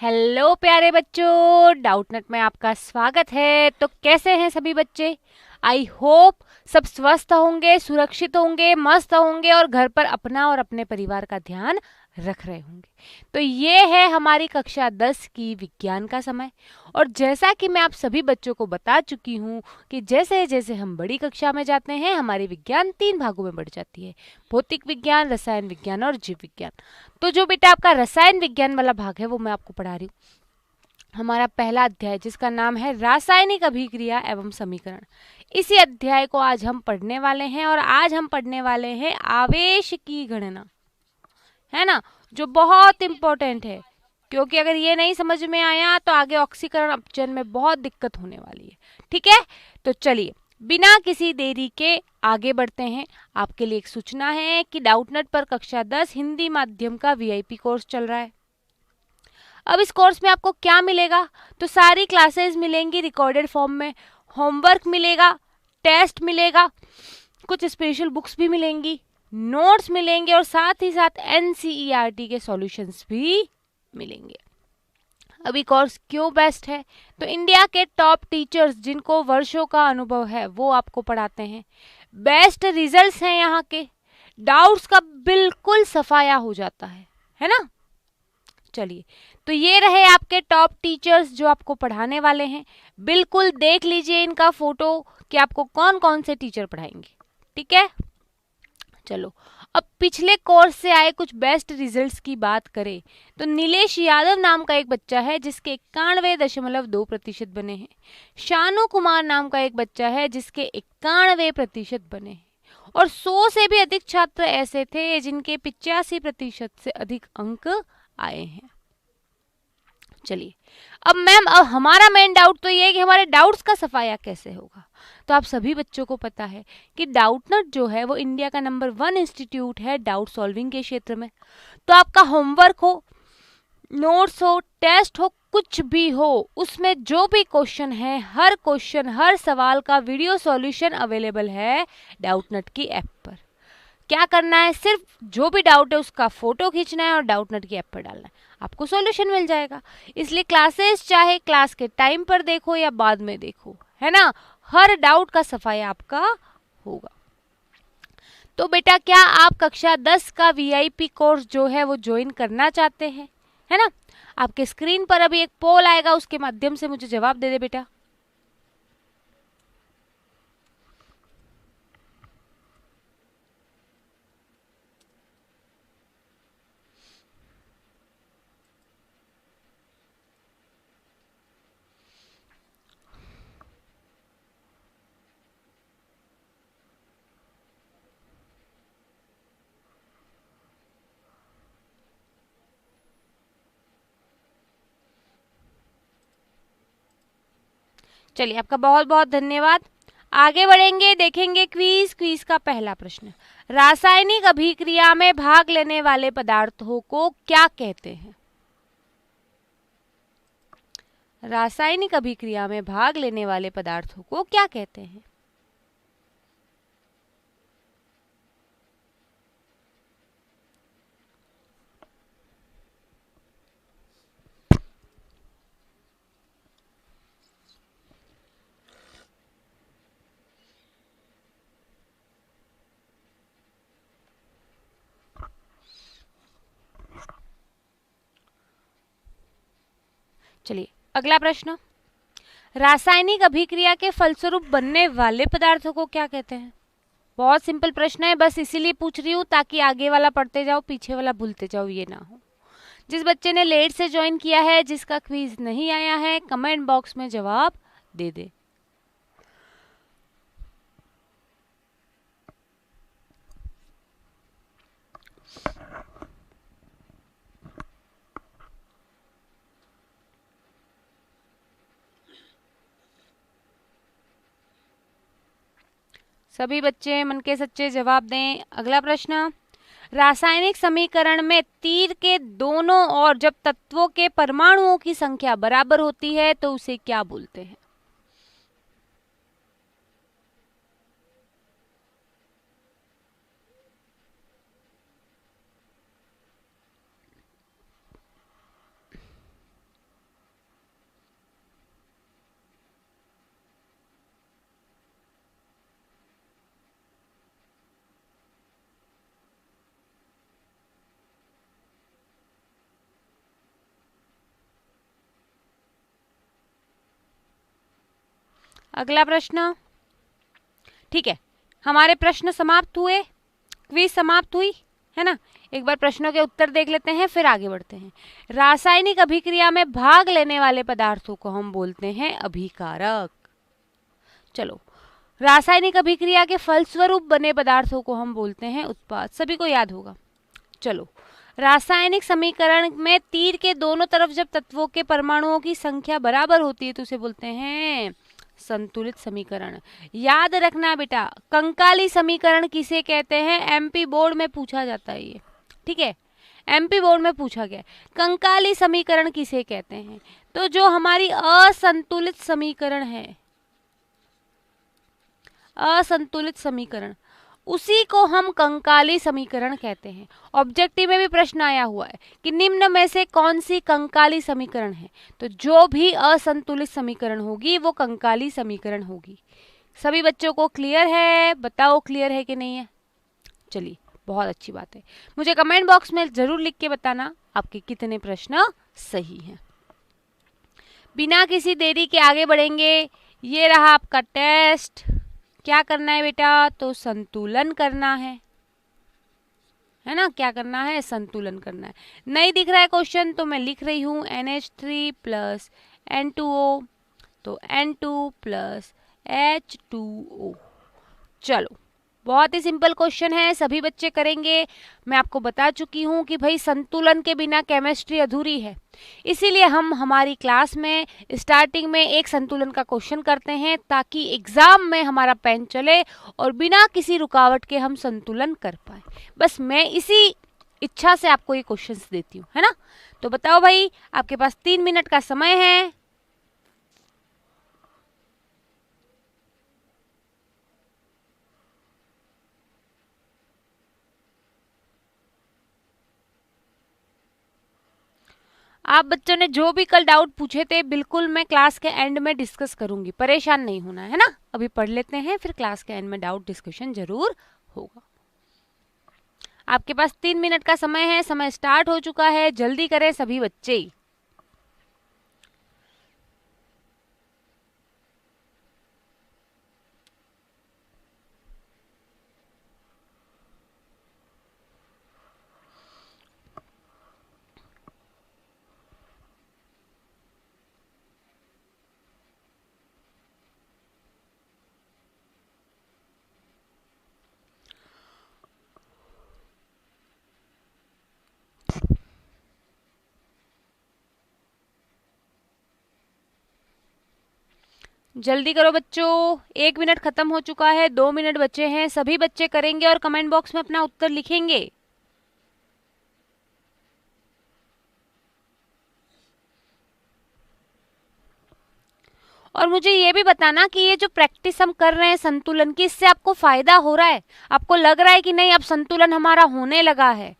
Hello प्यारे बच्चों, डाउटनट में आपका स्वागत है। तो कैसे हैं सभी बच्चे? आई होप सब स्वस्थ होंगे, सुरक्षित होंगे, मस्त होंगे और घर पर अपना और अपने परिवार का ध्यान रख रहे होंगे। तो ये है हमारी कक्षा 10 की विज्ञान का समय। और जैसा कि मैं आप सभी बच्चों को बता चुकी हूँ कि जैसे जैसे हम बड़ी कक्षा में जाते हैं हमारी विज्ञान 3 भागों में बढ़ जाती है: भौतिक विज्ञान, रसायन विज्ञान और जीव विज्ञान। तो जो बेटा आपका रसायन विज्ञान वाला भाग है वो मैं आपको पढ़ा रही हूँ। हमारा पहला अध्याय जिसका नाम है रासायनिक अभिक्रिया एवं समीकरण, इसी अध्याय को आज हम पढ़ने वाले हैं। और आज हम पढ़ने वाले हैं आवेश की गणना, है ना, जो बहुत इंपॉर्टेंट है। क्योंकि अगर ये नहीं समझ में आया तो आगे ऑक्सीकरण अपचयन में बहुत दिक्कत होने वाली है। ठीक है, तो चलिए बिना किसी देरी के आगे बढ़ते हैं। आपके लिए एक सूचना है कि डाउटनट पर कक्षा 10 हिंदी माध्यम का वीआईपी कोर्स चल रहा है। अब इस कोर्स में आपको क्या मिलेगा? तो सारी क्लासेस मिलेंगी रिकॉर्डेड फॉर्म में, होमवर्क मिलेगा, टेस्ट मिलेगा, कुछ स्पेशल बुक्स भी मिलेंगी, नोट्स मिलेंगे और साथ ही साथ एनसीईआरटी के सॉल्यूशंस भी मिलेंगे। अभी कोर्स क्यों बेस्ट है? तो इंडिया के टॉप टीचर्स जिनको वर्षों का अनुभव है वो आपको पढ़ाते हैं। बेस्ट रिजल्ट्स हैं यहाँ के, डाउट्स का बिल्कुल सफाया हो जाता है ना। चलिए, तो ये रहे आपके टॉप टीचर्स जो आपको पढ़ाने वाले हैं। बिल्कुल देख लीजिए इनका फोटो कि आपको कौन कौन से टीचर पढ़ाएंगे। ठीक है, चलो अब पिछले कोर्स से आए कुछ बेस्ट रिजल्ट्स की बात करें तो नीलेश यादव नाम का एक बच्चा है जिसके 91.2% बने हैं। शानू कुमार नाम का एक बच्चा है जिसके 91% बने हैं। और 100 से भी अधिक छात्र ऐसे थे जिनके 85% से अधिक अंक आए हैं। चलिए, अब मैम अब हमारा मेन डाउट तो ये है कि हमारे डाउट्स का सफाया कैसे होगा। तो आप सभी बच्चों को पता है कि डाउटनट जो है वो इंडिया का नंबर 1 इंस्टीट्यूट है डाउट सॉल्विंग के क्षेत्र में। तो आपका होमवर्क हो, नोट्स हो, टेस्ट हो, कुछ भी हो, उसमें जो भी क्वेश्चन है हर क्वेश्चन हर सवाल का वीडियो सॉल्यूशन अवेलेबल है डाउटनट की ऐप पर। क्या करना है, सिर्फ जो भी डाउट है उसका फोटो खींचना है और डाउटनट की ऐप पर डालना है, आपको सॉल्यूशन मिल जाएगा। इसलिए क्लासेस चाहे क्लास के टाइम पर देखो या बाद में देखो, है ना, हर डाउट का सफाया आपका होगा। तो बेटा क्या आप कक्षा 10 का वीआईपी कोर्स जो है वो ज्वाइन करना चाहते हैं, है ना? आपके स्क्रीन पर अभी एक पोल आएगा, उसके माध्यम से मुझे जवाब दे दे बेटा। चलिए, आपका बहुत बहुत धन्यवाद। आगे बढ़ेंगे, देखेंगे क्विज। क्विज का पहला प्रश्न, रासायनिक अभिक्रिया में भाग लेने वाले पदार्थों को क्या कहते हैं? रासायनिक अभिक्रिया में भाग लेने वाले पदार्थों को क्या कहते हैं? चलिए, अगला प्रश्न, रासायनिक अभिक्रिया के फलस्वरूप बनने वाले पदार्थों को क्या कहते हैं? बहुत सिंपल प्रश्न है, बस इसीलिए पूछ रही हूँ ताकि आगे वाला पढ़ते जाओ पीछे वाला भूलते जाओ, ये ना हो। जिस बच्चे ने लेट से ज्वाइन किया है, जिसका क्विज नहीं आया है, कमेंट बॉक्स में जवाब दे दे। सभी बच्चे मन के सच्चे जवाब दें। अगला प्रश्न, रासायनिक समीकरण में तीर के दोनों ओर जब तत्वों के परमाणुओं की संख्या बराबर होती है तो उसे क्या बोलते हैं? अगला प्रश्न। ठीक है, हमारे प्रश्न समाप्त हुए, क्विज समाप्त हुई है ना। एक बार प्रश्नों के उत्तर देख लेते हैं, फिर आगे बढ़ते हैं। रासायनिक अभिक्रिया में भाग लेने वाले पदार्थों को हम बोलते हैं अभिकारक। चलो, रासायनिक अभिक्रिया के फलस्वरूप बने पदार्थों को हम बोलते हैं उत्पाद। सभी को याद होगा। चलो, रासायनिक समीकरण में तीर के दोनों तरफ जब तत्वों के परमाणुओं की संख्या बराबर होती है तो उसे बोलते हैं संतुलित समीकरण। याद रखना बेटा, कंकाली समीकरण किसे कहते हैं, एमपी बोर्ड में पूछा जाता है ये। ठीक है, एमपी बोर्ड में पूछा गया कंकाली समीकरण किसे कहते हैं। तो जो हमारी असंतुलित समीकरण है, असंतुलित समीकरण, उसी को हम कंकाली समीकरण कहते हैं। ऑब्जेक्टिव में भी प्रश्न आया हुआ है कि निम्न में से कौन सी कंकाली समीकरण है, तो जो भी असंतुलित समीकरण होगी वो कंकाली समीकरण होगी। सभी बच्चों को क्लियर है? बताओ क्लियर है कि नहीं है। चलिए, बहुत अच्छी बात है। मुझे कमेंट बॉक्स में जरूर लिख के बताना आपके कितने प्रश्न सही हैं। बिना किसी देरी के आगे बढ़ेंगे। ये रहा आपका टेस्ट। क्या करना है बेटा, तो संतुलन करना है ना। क्या करना है, संतुलन करना है। नहीं दिख रहा है क्वेश्चन तो मैं लिख रही हूँ NH3 प्लस N2O, तो N2 प्लस H2O। चलो, बहुत ही सिंपल क्वेश्चन है, सभी बच्चे करेंगे। मैं आपको बता चुकी हूँ कि भाई संतुलन के बिना केमिस्ट्री अधूरी है, इसीलिए हम हमारी क्लास में स्टार्टिंग में एक संतुलन का क्वेश्चन करते हैं ताकि एग्जाम में हमारा पेन चले और बिना किसी रुकावट के हम संतुलन कर पाए। बस मैं इसी इच्छा से आपको ये क्वेश्चंस देती हूँ, है ना। तो बताओ भाई, आपके पास 3 मिनट का समय है। आप बच्चों ने जो भी कल डाउट पूछे थे बिल्कुल मैं क्लास के एंड में डिस्कस करूंगी, परेशान नहीं होना है ना। अभी पढ़ लेते हैं, फिर क्लास के एंड में डाउट डिस्कशन जरूर होगा। आपके पास 3 मिनट का समय है, समय स्टार्ट हो चुका है, जल्दी करें सभी बच्चे। जल्दी करो बच्चों, 1 मिनट खत्म हो चुका है, 2 मिनट बचे हैं। सभी बच्चे करेंगे और कमेंट बॉक्स में अपना उत्तर लिखेंगे। और मुझे ये भी बताना कि ये जो प्रैक्टिस हम कर रहे हैं संतुलन की, इससे आपको फायदा हो रहा है, आपको लग रहा है कि नहीं अब संतुलन हमारा होने लगा है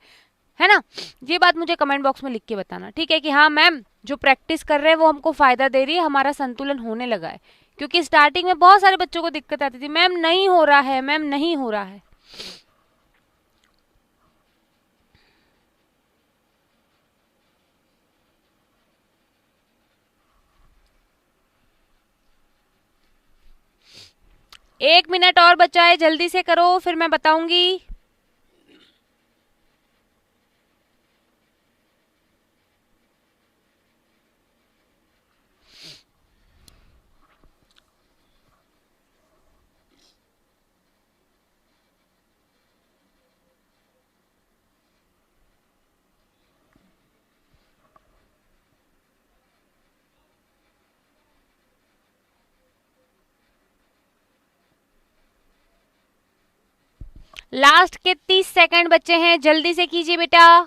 ना। ये बात मुझे कमेंट बॉक्स में लिख के बताना, ठीक है, कि हाँ मैम जो प्रैक्टिस कर रहे हैं वो हमको फायदा दे रही है, हमारा संतुलन होने लगा है। क्योंकि स्टार्टिंग में बहुत सारे बच्चों को दिक्कत आती थी, मैम नहीं हो रहा है, मैम नहीं हो रहा है। एक मिनट और बचा है, जल्दी से करो फिर मैं बताऊंगी। लास्ट के 30 सेकंड बचे हैं, जल्दी से कीजिए बेटा।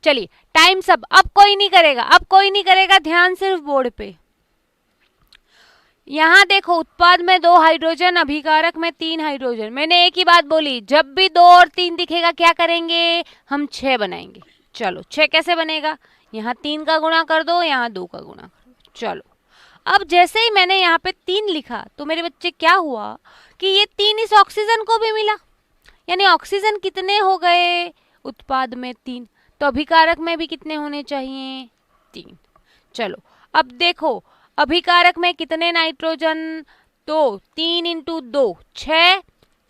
चलिए टाइम सब, अब कोई नहीं करेगा, अब कोई नहीं करेगा, ध्यान सिर्फ बोर्ड पे। यहाँ देखो, उत्पाद में 2 हाइड्रोजन, अभिकारक में 3 हाइड्रोजन। मैंने एक ही बात बोली, जब भी 2 और 3 दिखेगा क्या करेंगे, हम 6 बनाएंगे। चलो 6 कैसे बनेगा, यहाँ 3 का गुणा कर दो, यहाँ 2 का गुणा कर दो। चलो, अब जैसे ही मैंने यहाँ पे 3 लिखा तो मेरे बच्चे क्या हुआ कि ये 3 इस ऑक्सीजन को भी मिला, यानी ऑक्सीजन कितने हो गए उत्पाद में 3, तो अभिकारक में भी कितने होने चाहिए 3। चलो अब देखो अभिकारक में कितने नाइट्रोजन, तो 3 इंटू 2 6,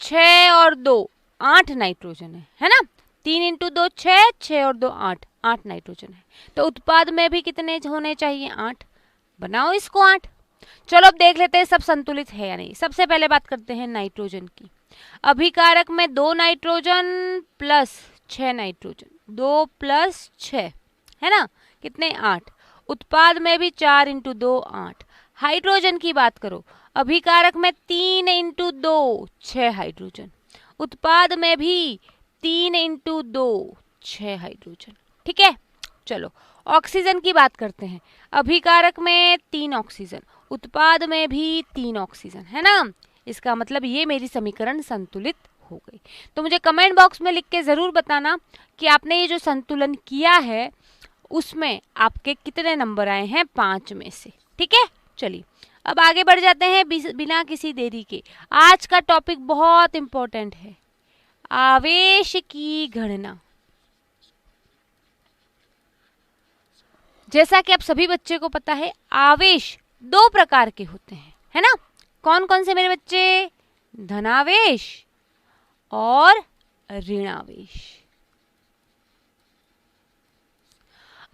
6 और 2 8 नाइट्रोजन है ना। 3 इंटू 2 6, 6 और 2 8, 8 नाइट्रोजन है। तो उत्पाद में भी कितने होने चाहिए 8, बनाओ इसको 8। चलो अब देख लेते हैं सब संतुलित है या नहीं। सबसे पहले बात करते हैं नाइट्रोजन की। अभिकारक में 2 नाइट्रोजन प्लस 6 नाइट्रोजन, 2 प्लस 6 है ना, कितने 8। उत्पाद में भी 4 इंटू 2 8। हाइड्रोजन की बात करो, अभिकारक में 3 इंटू 2 6 हाइड्रोजन, उत्पाद में भी 3 इंटू 2 6 हाइड्रोजन। ठीक है, चलो ऑक्सीजन की बात करते हैं। अभिकारक में 3 ऑक्सीजन, उत्पाद में भी 3 ऑक्सीजन है ना। इसका मतलब ये मेरी समीकरण संतुलित हो गई। तो मुझे कमेंट बॉक्स में लिख के जरूर बताना कि आपने ये जो संतुलन किया है उसमें आपके कितने नंबर आए हैं 5 में से। ठीक है, चलिए अब आगे बढ़ जाते हैं बिना किसी देरी के। आज का टॉपिक बहुत इंपॉर्टेंट है, आवेश की गणना। जैसा कि आप सभी बच्चे को पता है आवेश 2 प्रकार के होते हैं, है ना। कौन कौन से मेरे बच्चे, धनावेश और ऋणावेश।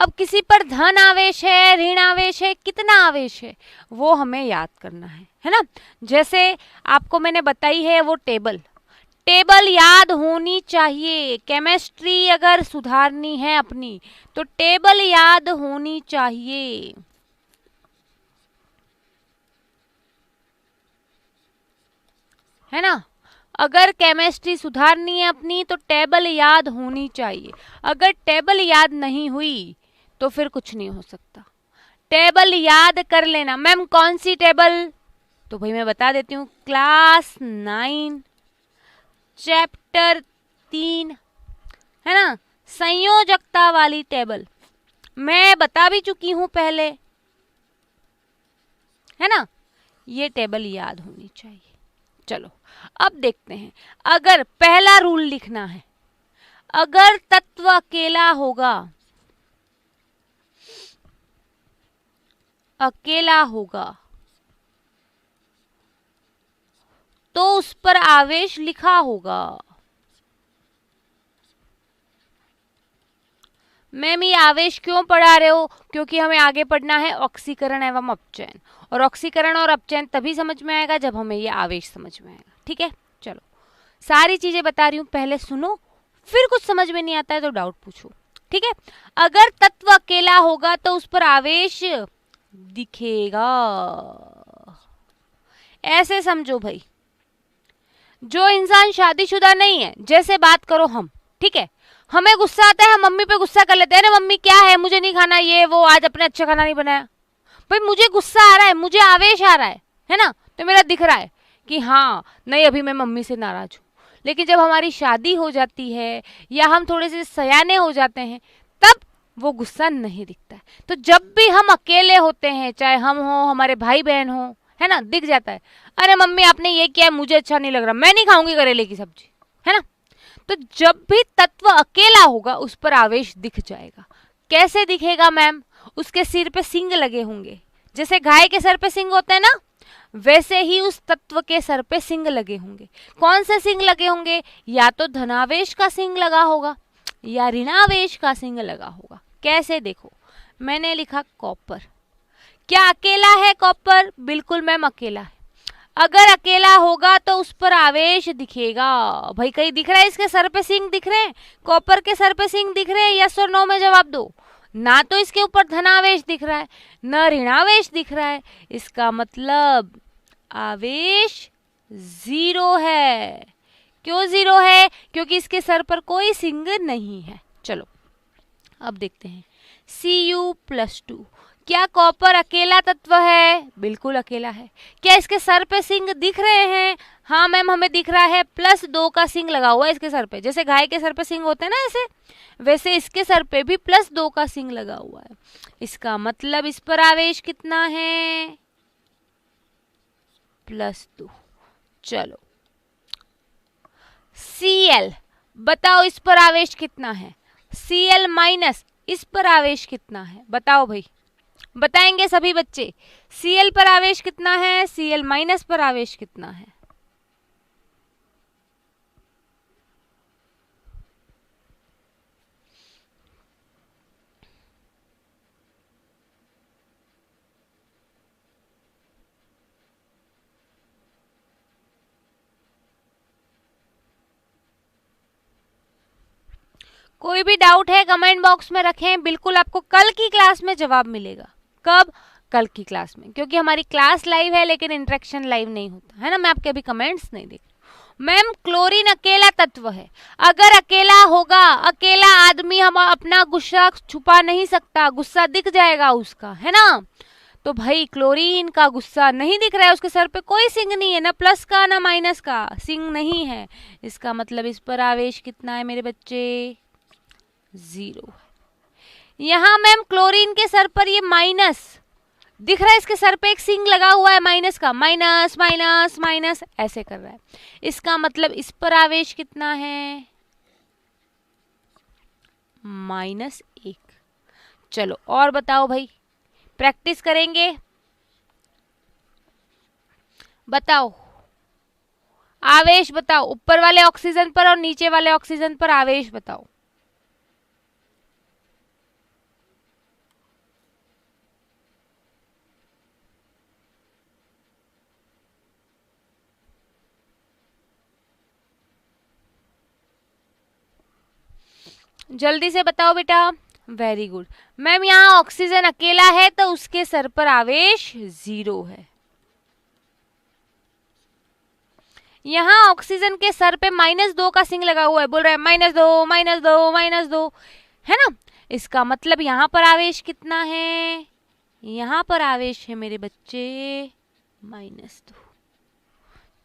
अब किसी पर धन आवेश है, ऋण आवेश है, कितना आवेश है वो हमें याद करना है ना। जैसे आपको मैंने बताई है वो टेबल याद होनी चाहिए। केमिस्ट्री अगर सुधारनी है अपनी तो टेबल याद होनी चाहिए। है ना, अगर केमिस्ट्री सुधारनी है अपनी तो टेबल याद होनी चाहिए। अगर टेबल याद नहीं हुई तो फिर कुछ नहीं हो सकता। टेबल याद कर लेना। मैम कौन सी टेबल, तो भाई मैं बता देती हूँ, क्लास 9 चैप्टर 3 है ना, संयोजकता वाली टेबल मैं बता भी चुकी हूं पहले, है ना। ये टेबल याद होनी चाहिए। चलो अब देखते हैं, अगर पहला रूल लिखना है, अगर तत्व अकेला होगा तो उस पर आवेश लिखा होगा। मैम ये आवेश क्यों पढ़ा रहे हो, क्योंकि हमें आगे पढ़ना है ऑक्सीकरण एवं अपचयन, और ऑक्सीकरण और अपचयन तभी समझ में आएगा जब हमें ये आवेश समझ में आएगा। ठीक है, चलो सारी चीजें बता रही हूं, पहले सुनो, फिर कुछ समझ में नहीं आता है तो डाउट पूछो। ठीक है, अगर तत्व अकेला होगा तो उस पर आवेश दिखेगा। ऐसे समझो भाई, जो इंसान शादीशुदा नहीं है, जैसे बात करो हम, ठीक है, हमें गुस्सा आता है, हम मम्मी पे गुस्सा कर लेते हैं ना, मम्मी क्या है, मुझे नहीं खाना ये वो, आज अपने अच्छा खाना नहीं बनाया। भाई मुझे गुस्सा आ रहा है, मुझे आवेश आ रहा है ना, तो मेरा दिख रहा है कि हाँ नहीं अभी मैं मम्मी से नाराज हूँ। लेकिन जब हमारी शादी हो जाती है या हम थोड़े से सयाने हो जाते हैं तब वो गुस्सा नहीं दिखता है। तो जब भी हम अकेले होते हैं, चाहे हम हो हमारे भाई बहन हो, है ना, दिख जाता है, अरे मम्मी आपने ये किया मुझे अच्छा नहीं लग रहा, मैं नहीं खाऊंगी करेले की सब्जी, है ना। तो जब भी तत्व अकेला होगा उस पर आवेश दिख जाएगा। कैसे दिखेगा मैम, उसके सिर पे सिंग लगे होंगे, जैसे गाय के सर पे सिंग होते हैं ना, वैसे ही उस तत्व के सर पे सिंग लगे होंगे। कौन से सिंग लगे होंगे, या तो धनावेश का सिंग लगा होगा या ऋणावेश का सिंग लगा होगा। कैसे, देखो मैंने लिखा कॉपर, क्या अकेला है कॉपर, बिल्कुल मैम अकेला है। अगर अकेला होगा तो उस पर आवेश दिखेगा। भाई कहीं दिख रहा है इसके सर पे सिंग दिख रहे हैं, कॉपर के सर पे सिंग दिख रहे हैं, यस और नो में जवाब दो। ना तो इसके ऊपर धनावेश दिख रहा है न ऋणावेश दिख रहा है, इसका मतलब आवेश 0 है। क्यों 0 है, क्योंकि इसके सर पर कोई सिंग नहीं है। चलो अब देखते हैं Cu+2, क्या कॉपर अकेला तत्व है, बिल्कुल अकेला है। क्या इसके सर पे सिंग दिख रहे हैं, हाँ मैम हमें दिख रहा है +2 का सिंग लगा हुआ है इसके सर पे, जैसे गाय के सर पे सिंग होते हैं ना ऐसे, वैसे इसके सर पे भी +2 का सिंग लगा हुआ है। इसका मतलब इस पर आवेश कितना है, +2। चलो Cl बताओ इस पर आवेश कितना है, Cl माइनस इस पर आवेश कितना है, बताओ भाई, बताएंगे सभी बच्चे। Cl पर आवेश कितना है, Cl माइनस पर आवेश कितना है। कोई भी डाउट है कमेंट बॉक्स में रखें, बिल्कुल आपको कल की क्लास में जवाब मिलेगा। कब, कल की क्लास में, क्योंकि हमारी क्लास लाइव है लेकिन इंटरेक्शन लाइव नहीं होता है ना। मैं आपके अभी कमेंट्स नहीं देख, मैम क्लोरीन अकेला तत्व है, अगर अकेला होगा, अकेला आदमी हम अपना गुस्सा छुपा नहीं सकता, गुस्सा दिख जाएगा उसका, है ना। तो भाई क्लोरीन का गुस्सा नहीं दिख रहा है, उसके सर पे कोई सिंग नहीं है, ना प्लस का ना माइनस का, सिंग नहीं है। इसका मतलब इस पर आवेश कितना है मेरे बच्चे, 0। यहां मैम क्लोरीन के सर पर ये माइनस दिख रहा है, इसके सर पे एक सिंग लगा हुआ है माइनस का, माइनस माइनस माइनस ऐसे कर रहा है। इसका मतलब इस पर आवेश कितना है, -1। चलो और बताओ भाई, प्रैक्टिस करेंगे, बताओ आवेश बताओ, ऊपर वाले ऑक्सीजन पर और नीचे वाले ऑक्सीजन पर आवेश बताओ। जल्दी से बताओ बेटा, वेरी गुड। मैम यहाँ ऑक्सीजन अकेला है तो उसके सर पर आवेश 0 है। यहाँ ऑक्सीजन के सर पे -2 का सिंग लगा हुआ है, बोल रहा है -2 -2 -2, है ना। इसका मतलब यहाँ पर आवेश कितना है, यहाँ पर आवेश है मेरे बच्चे -2।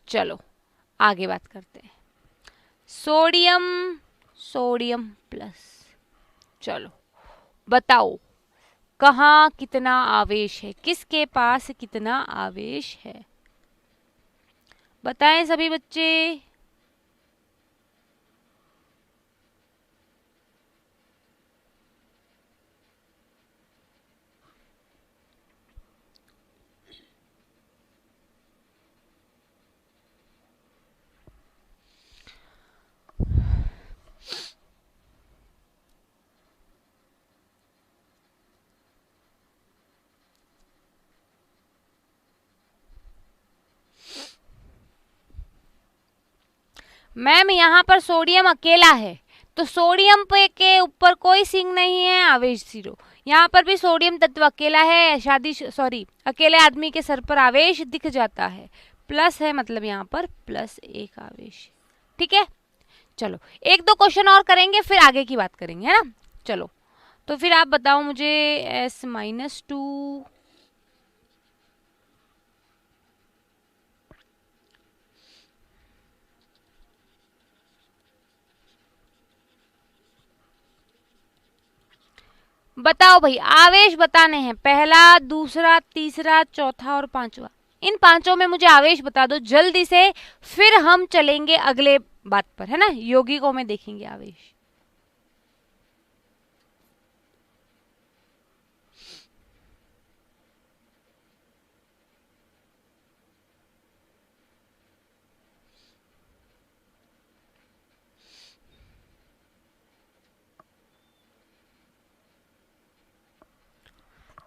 चलो आगे बात करते हैं, सोडियम, सोडियम प्लस। चलो बताओ कहाँ कितना आवेश है, किसके पास कितना आवेश है, बताएं सभी बच्चे। मैम यहाँ पर सोडियम अकेला है, तो सोडियम पे के ऊपर कोई सिंग नहीं है, आवेश 0। यहाँ पर भी सोडियम तत्व अकेला है, अकेले आदमी के सर पर आवेश दिख जाता है, प्लस है, मतलब यहाँ पर +1 आवेश। ठीक है, चलो 1-2 क्वेश्चन और करेंगे फिर आगे की बात करेंगे, है ना। चलो तो फिर आप बताओ मुझे, S-2 बताओ भाई, आवेश बताने हैं, पहला, दूसरा, तीसरा, चौथा और पांचवा। इन पांचों में मुझे आवेश बता दो जल्दी से, फिर हम चलेंगे अगले बात पर, है ना, यौगिकों में देखेंगे आवेश।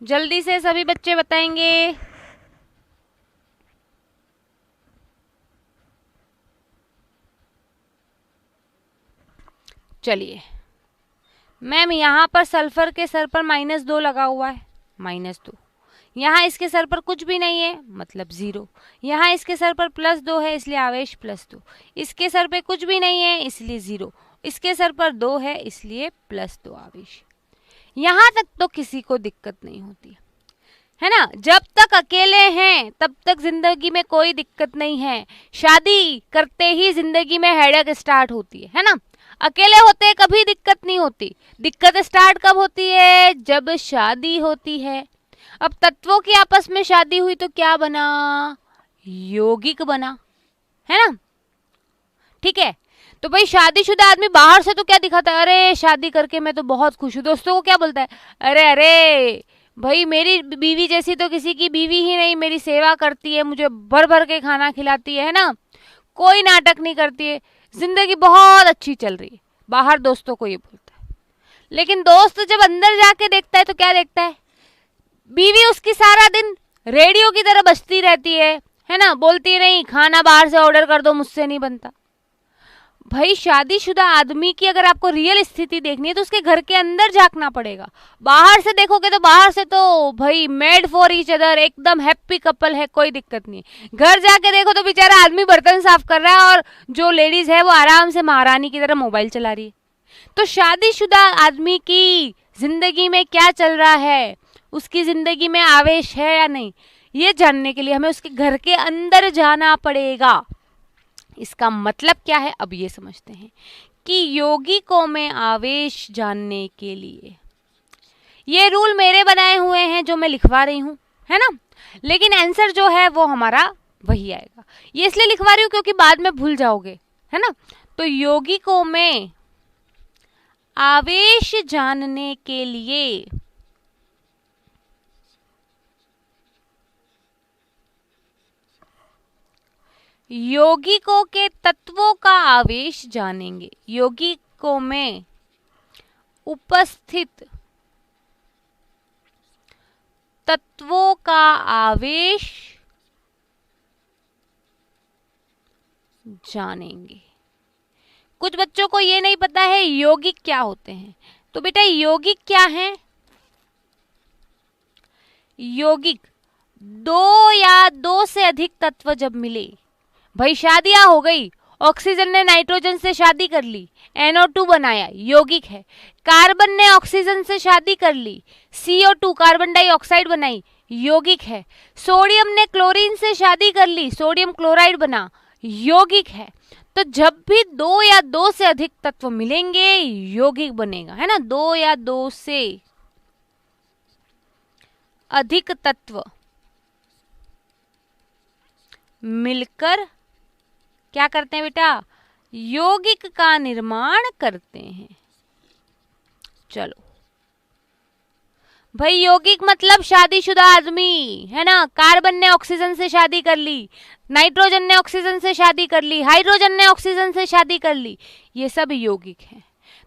जल्दी से सभी बच्चे बताएंगे। चलिए मैम यहाँ पर सल्फर के सर पर -2 लगा हुआ है, -2। यहाँ इसके सर पर कुछ भी नहीं है, मतलब 0। यहाँ इसके सर पर +2 है, इसलिए आवेश +2। इसके सर पे कुछ भी नहीं है, इसलिए 0। इसके सर पर 2 है, इसलिए +2 आवेश। यहाँ तक तो किसी को दिक्कत नहीं होती। है ना। जब तक अकेले हैं तब तक जिंदगी में कोई दिक्कत नहीं है, शादी करते ही जिंदगी में हेडेक स्टार्ट होती है ना। अकेले होते कभी दिक्कत नहीं होती, दिक्कत स्टार्ट कब होती है, जब शादी होती है। अब तत्वों की आपस में शादी हुई तो क्या बना, यौगिक बना, है ना। ठीक है, तो भाई शादीशुदा आदमी बाहर से तो क्या दिखाता है, अरे शादी करके मैं तो बहुत खुश हूँ। दोस्तों को क्या बोलता है, अरे अरे भाई मेरी बीवी जैसी तो किसी की बीवी ही नहीं, मेरी सेवा करती है, मुझे भर भर के खाना खिलाती है ना, कोई नाटक नहीं करती है, जिंदगी बहुत अच्छी चल रही है। बाहर दोस्तों को ये बोलता है। लेकिन दोस्त जब अंदर जाके देखता है तो क्या देखता है, बीवी उसकी सारा दिन रेडियो की तरह बजती रहती है ना, बोलती नहीं खाना बाहर से ऑर्डर कर दो, मुझसे नहीं बनता। भाई शादीशुदा आदमी की अगर आपको रियल स्थिति देखनी है तो उसके घर के अंदर झांकना पड़ेगा। बाहर से देखोगे तो बाहर से तो भाई मेड फॉर ईच अदर, एकदम हैप्पी कपल है, कोई दिक्कत नहीं। घर जाके देखो तो बेचारा आदमी बर्तन साफ कर रहा है और जो लेडीज है वो आराम से महारानी की तरह मोबाइल चला रही है। तो शादीशुदा आदमी की जिंदगी में क्या चल रहा है, उसकी जिंदगी में आवेश है या नहीं, ये जानने के लिए हमें उसके घर के अंदर जाना पड़ेगा। इसका मतलब क्या है, अब ये समझते हैं कि यौगिकों में आवेश जानने के लिए ये रूल मेरे बनाए हुए हैं जो मैं लिखवा रही हूं, है ना। लेकिन आंसर जो है वो हमारा वही आएगा। ये इसलिए लिखवा रही हूं क्योंकि बाद में भूल जाओगे, है ना। तो यौगिकों में आवेश जानने के लिए यौगिकों के तत्वों का आवेश जानेंगे। यौगिकों में उपस्थित तत्वों का आवेश जानेंगे। कुछ बच्चों को ये नहीं पता है यौगिक क्या होते हैं, तो बेटा यौगिक क्या है, यौगिक दो या दो से अधिक तत्व जब मिले, भाई शादियां हो गई, ऑक्सीजन ने नाइट्रोजन से शादी कर ली, NO2 बनाया, यौगिक है। कार्बन ने ऑक्सीजन से शादी कर ली, CO2 कार्बन डाइऑक्साइड बनाई, यौगिक है। सोडियम ने क्लोरीन से शादी कर ली, सोडियम क्लोराइड बना, यौगिक है। तो जब भी दो या दो से अधिक तत्व मिलेंगे यौगिक बनेगा, है ना। दो या दो से अधिक तत्व मिलकर क्या करते हैं बेटा, यौगिक का निर्माण करते हैं। चलो भाई यौगिक मतलब शादीशुदा आदमी, है ना। कार्बन ने ऑक्सीजन से शादी कर ली, नाइट्रोजन ने ऑक्सीजन से शादी कर ली, हाइड्रोजन ने ऑक्सीजन से शादी कर ली, ये सब यौगिक हैं।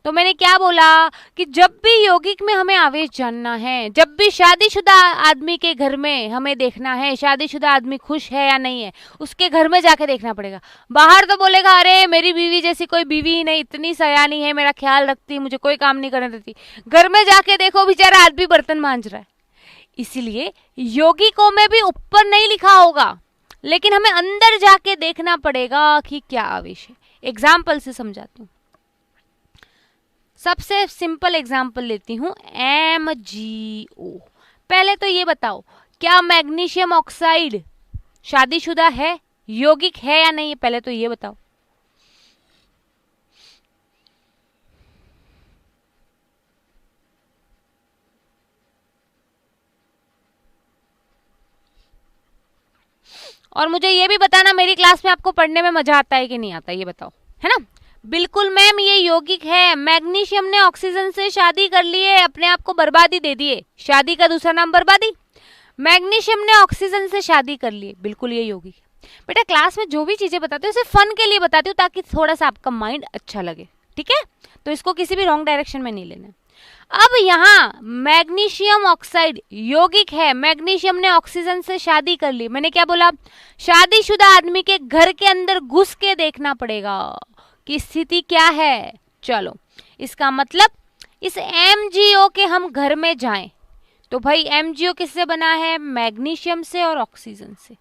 तो मैंने क्या बोला कि जब भी यौगिक में हमें आवेश जानना है, जब भी शादीशुदा आदमी के घर में हमें देखना है शादीशुदा आदमी खुश है या नहीं है, उसके घर में जाके देखना पड़ेगा। बाहर तो बोलेगा अरे मेरी बीवी जैसी कोई बीवी ही नहीं, इतनी सयानी है, मेरा ख्याल रखती, मुझे कोई काम नहीं करने देती। घर में जाके देखो बेचारा आदमी बर्तन मांज रहा है। इसलिए यौगिकों में भी ऊपर नहीं लिखा होगा, लेकिन हमें अंदर जाके देखना पड़ेगा कि क्या आवेश है। एग्जाम्पल से समझाती हूँ। सबसे सिंपल एग्जाम्पल लेती हूँ, MgO। पहले तो ये बताओ क्या मैग्नीशियम ऑक्साइड शादीशुदा है, यौगिक है या नहीं, पहले तो ये बताओ। और मुझे ये भी बताना मेरी क्लास में आपको पढ़ने में मजा आता है कि नहीं आता, ये बताओ, है ना। बिल्कुल मैम ये यौगिक है। मैग्नीशियम ने ऑक्सीजन से शादी कर ली है, अपने आप को बर्बादी दे दिए, शादी का दूसरा नाम बर्बादी। मैग्नीशियम ने ऑक्सीजन से शादी कर ली, बिल्कुल ये यौगिक है। बेटा क्लास में जो भी चीजें बताती हूँ सिर्फ फन के लिए बताती हूँ ताकि थोड़ा सा आपका माइंड अच्छा लगे, ठीक है। तो इसको किसी भी रॉन्ग डायरेक्शन में नहीं लेना। अब यहाँ मैग्नीशियम ऑक्साइड यौगिक है, मैग्नीशियम ने ऑक्सीजन से शादी कर ली। मैंने क्या बोला, शादीशुदा आदमी के घर के अंदर घुस के देखना पड़ेगा कि स्थिति क्या है। चलो इसका मतलब इस MgO के हम घर में जाएं तो भाई MgO किससे बना है, मैग्नीशियम से और ऑक्सीजन से।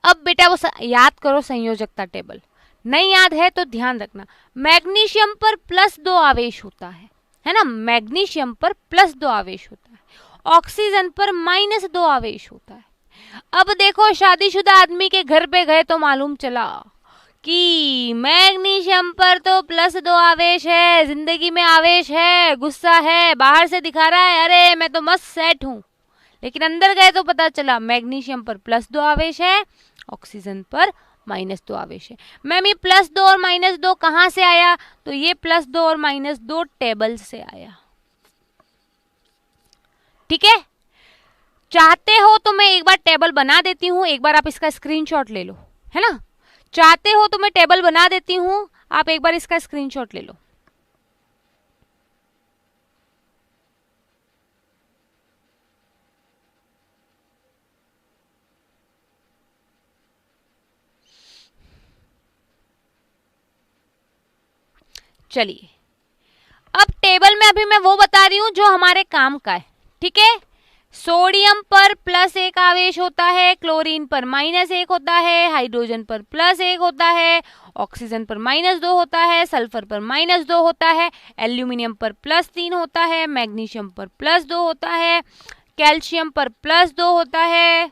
अब बेटा वो याद करो संयोजकता टेबल, नहीं याद है तो ध्यान रखना। मैग्नीशियम पर +2 आवेश होता है ना, मैग्नीशियम पर +2 आवेश होता है ऑक्सीजन पर -2 आवेश होता है। अब देखो शादीशुदा आदमी के घर पे गए तो मालूम चला कि मैग्नीशियम पर तो +2 आवेश है, जिंदगी में आवेश है, गुस्सा है, बाहर से दिखा रहा है अरे मैं तो मस्त सेट हूं, लेकिन अंदर गए तो पता चला मैग्नीशियम पर +2 आवेश है, ऑक्सीजन पर -2 आवेश है। मैम ये +2 और -2 कहाँ से आया? तो ये +2 और -2 टेबल से आया। ठीक है, चाहते हो तो मैं एक बार टेबल बना देती हूँ, एक बार आप इसका स्क्रीनशॉट ले लो, है ना। चाहते हो तो मैं टेबल बना देती हूँ, आप एक बार इसका स्क्रीनशॉट ले लो। चलिए, अब टेबल में अभी मैं वो बता रही हूँ जो हमारे काम का है। ठीक है, सोडियम पर +1 आवेश होता है, क्लोरीन पर -1 होता है, हाइड्रोजन पर +1 होता है, ऑक्सीजन पर -2 होता है, सल्फर पर -2 होता है, एल्यूमिनियम पर +3 होता है, मैग्नीशियम पर +2 होता है, कैल्शियम पर +2 होता है।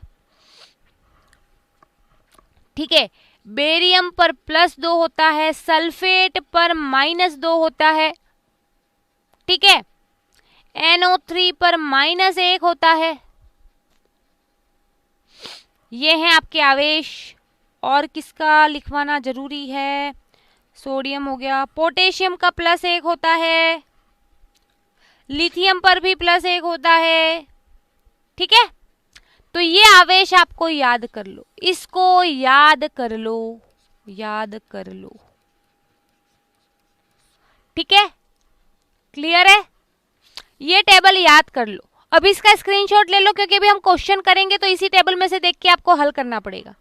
ठीक है, बेरियम पर +2 होता है, सल्फेट पर -2 होता है। ठीक है, NO3 पर -1 होता है। ये हैं आपके आवेश। और किसका लिखवाना जरूरी है? सोडियम हो गया, पोटेशियम का +1 होता है, लिथियम पर भी +1 होता है। ठीक है, तो ये आवेश आपको याद कर लो, इसको याद कर लो, याद कर लो। ठीक है, क्लियर है? ये टेबल याद कर लो। अब इसका स्क्रीनशॉट ले लो, क्योंकि अभी हम क्वेश्चन करेंगे तो इसी टेबल में से देख के आपको हल करना पड़ेगा।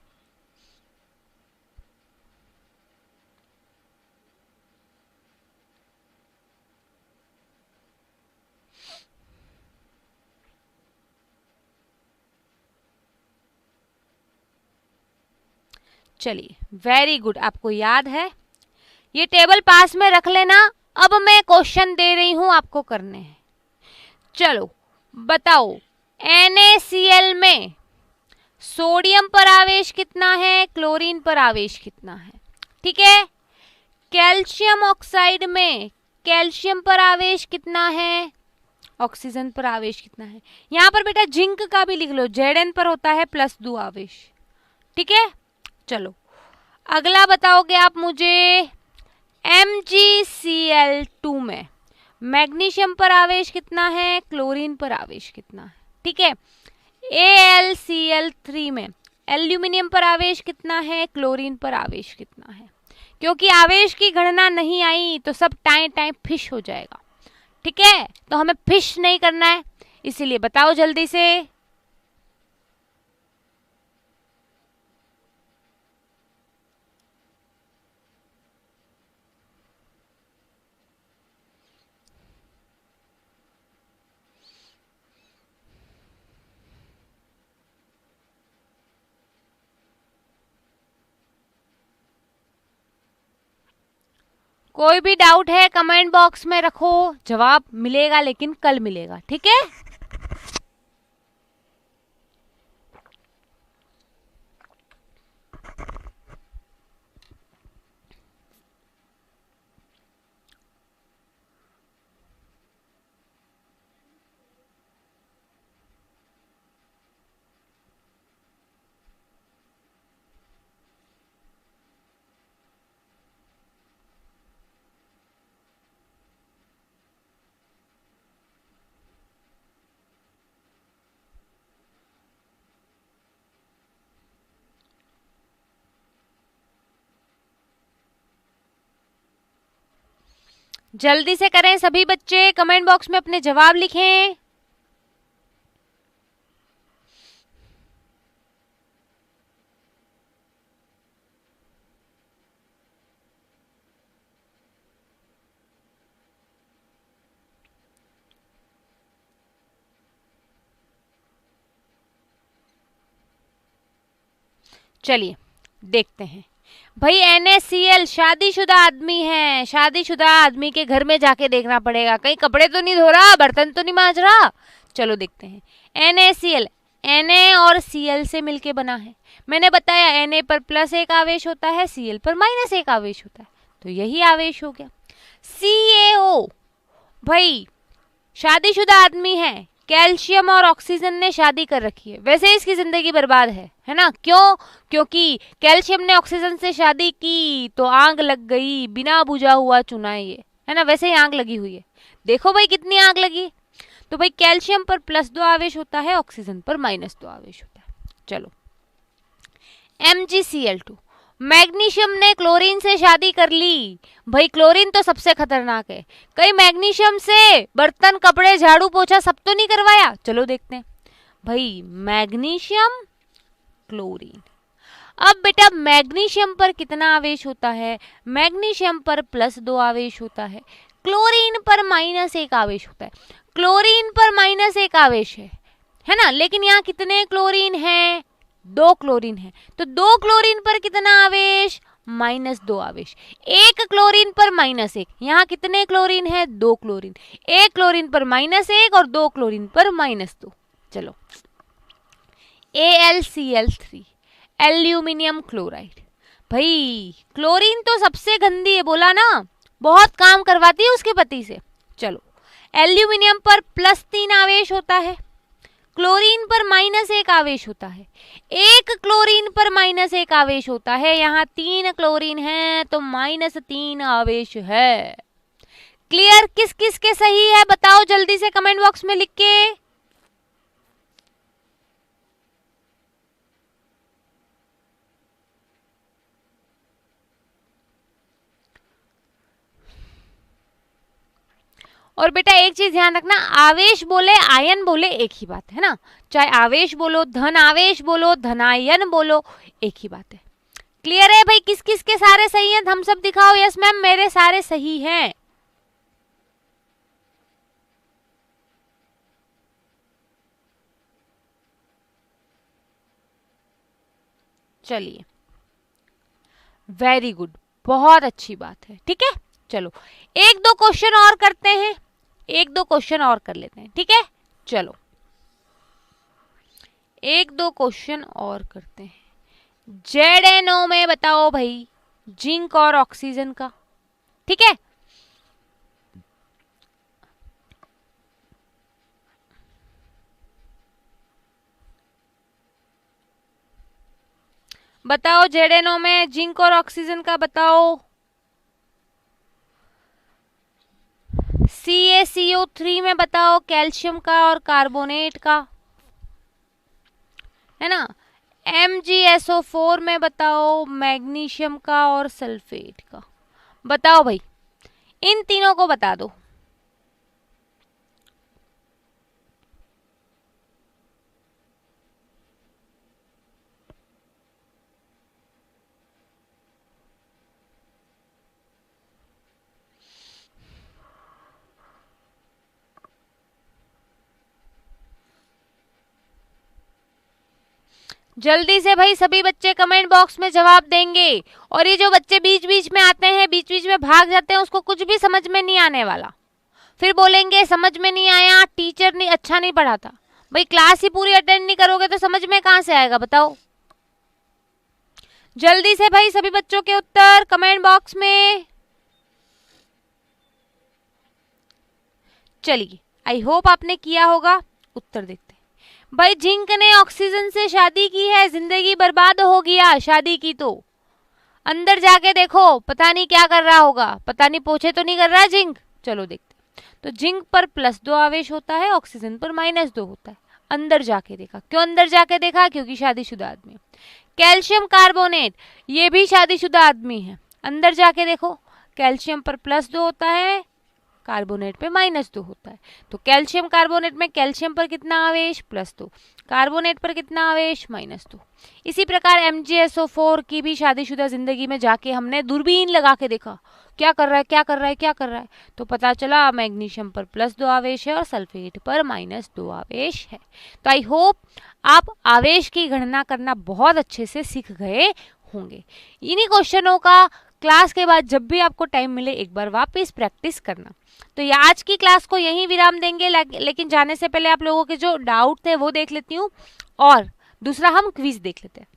चलिए, वेरी गुड, आपको याद है। ये टेबल पास में रख लेना। अब मैं क्वेश्चन दे रही हूं, आपको करने हैं। चलो बताओ, NaCl में सोडियम पर आवेश कितना है, क्लोरीन पर आवेश कितना है? ठीक है, कैल्शियम ऑक्साइड में कैल्शियम पर आवेश कितना है, ऑक्सीजन पर आवेश कितना है? यहां पर बेटा जिंक का भी लिख लो, Zn पर होता है +2 आवेश। ठीक है, चलो अगला बताओगे आप मुझे, MgCl2 में मैग्नीशियम पर आवेश कितना है, क्लोरीन पर आवेश कितना है? ठीक है, AlCl3 में एल्यूमिनियम पर आवेश कितना है, क्लोरीन पर आवेश कितना है? क्योंकि आवेश की गणना नहीं आई तो सब टाइम टाइम फिश हो जाएगा। ठीक है, तो हमें फिश नहीं करना है, इसीलिए बताओ जल्दी से। कोई भी डाउट है कमेंट बॉक्स में रखो, जवाब मिलेगा लेकिन कल मिलेगा। ठीक है, जल्दी से करें सभी बच्चे, कमेंट बॉक्स में अपने जवाब लिखें। चलिए देखते हैं भाई, NaCl शादीशुदा आदमी है, शादीशुदा आदमी के घर में जाके देखना पड़ेगा, कहीं कपड़े तो नहीं धो रहा, बर्तन तो नहीं मांज रहा। चलो देखते हैं। NaCl, Na और Cl से मिलके बना है। मैंने बताया Na पर प्लस एक आवेश होता है, Cl पर माइनस एक आवेश होता है, तो यही आवेश हो गया। CaO, भाई शादीशुदा आदमी है, कैल्शियम और ऑक्सीजन ने शादी कर रखी है, वैसे इसकी जिंदगी बर्बाद है ना। क्यों? क्योंकि कैल्शियम ने ऑक्सीजन से शादी की तो आग लग गई, बिना बुझा हुआ चुना ये, है ना। वैसे ही आग लगी हुई है, देखो भाई कितनी आग लगी। तो भाई कैल्शियम पर +2 आवेश होता है, ऑक्सीजन पर -2 आवेश होता है। चलो MgCl2, मैग्नीशियम ने क्लोरीन से शादी कर ली। भाई क्लोरीन तो सबसे खतरनाक है, कई मैग्नीशियम से बर्तन, कपड़े, झाड़ू, पोछा सब तो नहीं करवाया। चलो देखते हैं भाई, मैग्नीशियम क्लोरीन। अब बेटा मैग्नीशियम पर कितना आवेश होता है? मैग्नीशियम पर +2 आवेश होता है, क्लोरीन पर -1 आवेश होता है। क्लोरीन पर -1 आवेश है ना, लेकिन यहाँ कितने क्लोरीन हैं? 2 क्लोरीन है, तो 2 क्लोरीन पर कितना आवेश? -2 आवेश। 1 क्लोरीन पर -1, यहाँ कितने क्लोरीन है? 2 क्लोरीन। 1 क्लोरीन पर -1 और 2 क्लोरीन पर -2। चलो AlCl3, एल्यूमिनियम क्लोराइड। भाई क्लोरीन तो सबसे गंदी है, बोला ना, बहुत काम करवाती है उसके पति से। चलो एल्यूमिनियम पर +3 आवेश होता है, क्लोरीन पर -1 आवेश होता है। 1 क्लोरीन पर -1 आवेश होता है, यहाँ 3 क्लोरीन है तो -3 आवेश है। क्लियर? किस किस के सही है बताओ जल्दी से कमेंट बॉक्स में लिख के। और बेटा एक चीज ध्यान रखना, आवेश बोले आयन बोले एक ही बात है ना, चाहे आवेश बोलो, धन आवेश बोलो, धनायन बोलो, एक ही बात है। क्लियर है भाई? किस किस के सारे सही हैं? थम्स अप दिखाओ। यस मैम, मेरे सारे सही हैं। चलिए वेरी गुड, बहुत अच्छी बात है। ठीक है, चलो 1-2 क्वेश्चन और करते हैं, 1-2 क्वेश्चन और कर लेते हैं। ठीक है, चलो 1-2 क्वेश्चन और करते हैं। ZNO में बताओ भाई जिंक और ऑक्सीजन का। ठीक है, बताओ ZNO में जिंक और ऑक्सीजन का बताओ। CaCO3 में बताओ कैल्शियम का और कार्बोनेट का, है ना। MgSO4 में बताओ मैग्नीशियम का और सल्फेट का। बताओ भाई, इन तीनों को बता दो। जल्दी से भाई सभी बच्चे कमेंट बॉक्स में जवाब देंगे। और ये जो बच्चे बीच बीच में आते हैं, बीच बीच में भाग जाते हैं, उसको कुछ भी समझ में नहीं आने वाला, फिर बोलेंगे समझ में नहीं आया, टीचर ने अच्छा नहीं पढ़ाता। भाई क्लास ही पूरी अटेंड नहीं करोगे तो समझ में कहां से आएगा बताओ। जल्दी से भाई सभी बच्चों के उत्तर कमेंट बॉक्स में। चलिए, आई होप आपने किया होगा। उत्तर देखते हैं। भाई जिंक ने ऑक्सीजन से शादी की है, जिंदगी बर्बाद हो गया। शादी की तो अंदर जाके देखो, पता नहीं क्या कर रहा होगा, पता नहीं पोछे तो नहीं कर रहा जिंक। चलो देखते हैं। तो जिंक पर +2 आवेश होता है, ऑक्सीजन पर -2 होता है। अंदर जाके देखा। क्यों अंदर जाके देखा? क्योंकि शादीशुदा आदमी है। कैल्शियम कार्बोनेट, ये भी शादीशुदा आदमी है। अंदर जाके देखो, कैल्शियम पर +2 होता है, कार्बोनेट पे -2 होता है। तो कैल्शियम कार्बोनेट में कैल्शियम पर कितना आवेश? +2, कार्बोनेट पर कितना आवेश? -2। इसी प्रकार MgSO4 की भी शादीशुदा जिंदगी में जाके हमने दूरबीन लगा के देखा, क्या कर रहा है, क्या कर रहा है, क्या कर रहा है, तो पता चला मैग्नीशियम पर +2 आवेश है और सल्फेट पर -2 आवेश है। तो आई होप आप आवेश की गणना करना बहुत अच्छे से सीख गए होंगे। इन्हीं क्वेश्चनों का क्लास के बाद जब भी आपको टाइम मिले एक बार वापस प्रैक्टिस करना। तो ये आज की क्लास को यहीं विराम देंगे, लेकिन जाने से पहले आप लोगों के जो डाउट थे वो देख लेती हूँ, और दूसरा हम क्विज देख लेते हैं।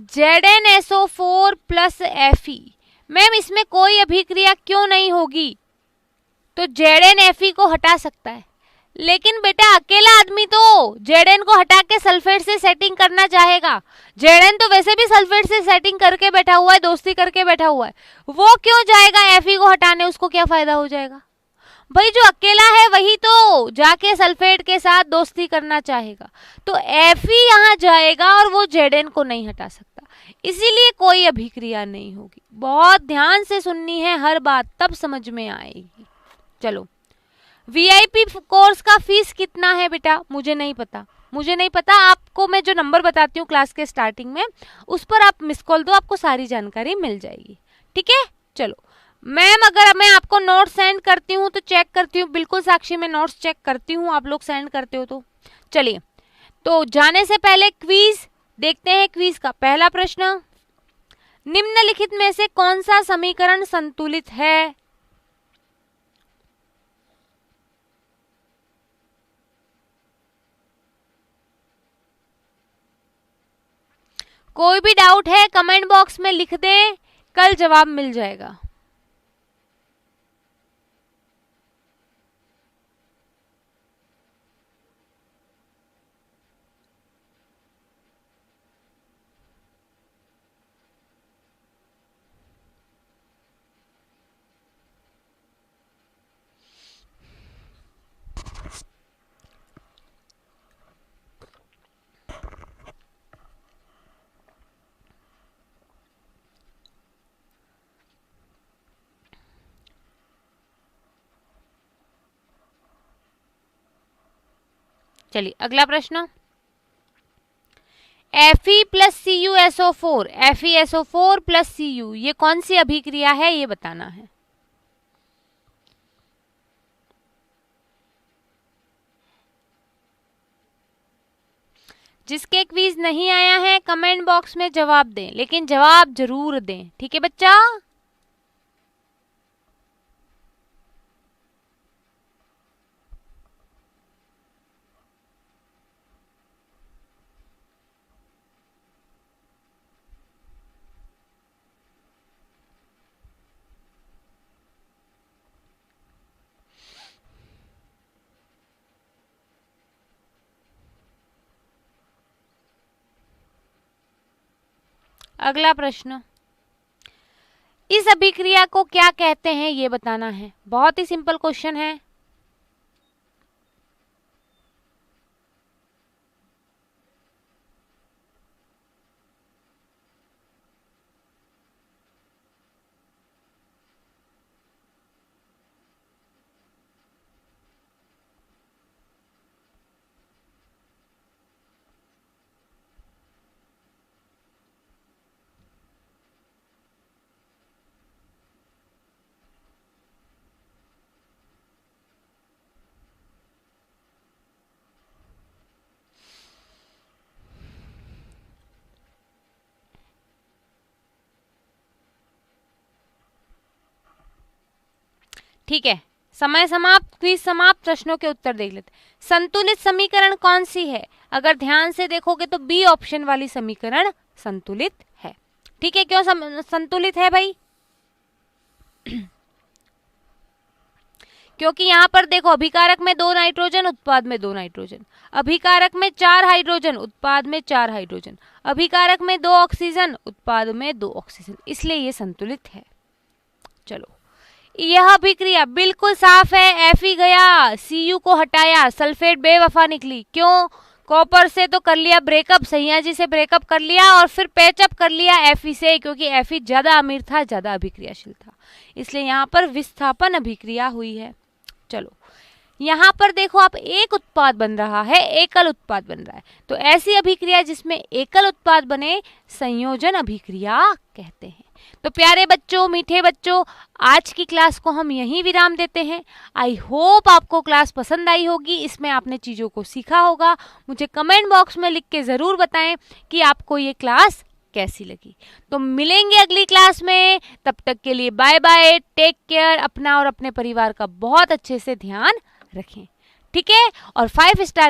ZnSO4 प्लस Fe, मैम इसमें कोई अभिक्रिया क्यों नहीं होगी? तो ZnFe को हटा सकता है, लेकिन बेटा अकेला आदमी तो Zn को हटा के सल्फेट से सेटिंग करना चाहेगा। Zn तो वैसे भी सल्फेट से सेटिंग करके बैठा हुआ है, दोस्ती करके बैठा हुआ है, वो क्यों जाएगा Fe को हटाने? उसको क्या फायदा हो जाएगा? भाई जो अकेला है वही तो जाके सल्फेट के साथ दोस्ती करना चाहेगा, तो Fe यहाँ जाएगा और वो Zn को नहीं हटा सकता, इसीलिए कोई अभिक्रिया नहीं होगी। बहुत ध्यान से सुननी है हर बात, तब समझ में आएगी। चलो, VIP कोर्स का फीस कितना है बेटा? मुझे नहीं पता। आपको मैं जो नंबर बताती हूँ क्लास के स्टार्टिंग में, उस पर आप मिस कॉल दो, आपको सारी जानकारी मिल जाएगी। ठीक है, चलो मैम अगर मैं आपको नोट्स सेंड करती हूँ तो चेक करती हूँ, बिल्कुल साक्षी मैं नोट्स चेक करती हूँ, आप लोग सेंड करते हो तो। चलिए, तो जाने से पहले क्विज देखते हैं। क्विज का पहला प्रश्न, निम्नलिखित में से कौन सा समीकरण संतुलित है? कोई भी डाउट है कमेंट बॉक्स में लिख दें, कल जवाब मिल जाएगा। चलिए अगला प्रश्न, Fe plus CuSO4, FeSO4 plus Cu, ये कौन सी अभिक्रिया है ये बताना है। जिसके क्विज नहीं आया है कमेंट बॉक्स में जवाब दें, लेकिन जवाब जरूर दें। ठीक है बच्चा? अगला प्रश्न, इस अभिक्रिया को क्या कहते हैं ये बताना है। बहुत ही सिंपल क्वेश्चन है। ठीक है, समय समाप्त, क्विज समाप्त, प्रश्नों के उत्तर देख लेते। संतुलित समीकरण कौन सी है? अगर ध्यान से देखोगे तो बी ऑप्शन वाली समीकरण संतुलित है। ठीक है, क्यों संतुलित है भाई? क्योंकि यहाँ पर देखो, अभिकारक में 2 नाइट्रोजन, उत्पाद में 2 नाइट्रोजन, अभिकारक में 4 हाइड्रोजन, उत्पाद में 4 हाइड्रोजन, अभिकारक में 2 ऑक्सीजन, उत्पाद में 2 ऑक्सीजन, इसलिए ये संतुलित है। चलो, यह अभिक्रिया बिल्कुल साफ है। Fe गया, Cu को हटाया, सल्फेट बेवफा निकली। क्यों? कॉपर से तो कर लिया ब्रेकअप, सैया जी से ब्रेकअप कर लिया और फिर पैचअप कर लिया Fe से, क्योंकि Fe ज्यादा अमीर था, ज्यादा अभिक्रियाशील था, इसलिए यहाँ पर विस्थापन अभिक्रिया हुई है। चलो, यहाँ पर देखो आप, एक उत्पाद बन रहा है, एकल उत्पाद बन रहा है, तो ऐसी अभिक्रिया जिसमें एकल उत्पाद बने संयोजन अभिक्रिया कहते हैं। तो प्यारे बच्चों, मीठे बच्चों, आज की क्लास को हम यहीं विराम देते हैं। आई होप आपको क्लास पसंद आई होगी, इसमें आपने चीज़ों को सीखा होगा। मुझे कमेंट बॉक्स में लिख के ज़रूर बताएं कि आपको ये क्लास कैसी लगी। तो मिलेंगे अगली क्लास में, तब तक के लिए बाय बाय, टेक केयर, अपना और अपने परिवार का बहुत अच्छे से ध्यान रखें, ठीक है। और 5 स्टार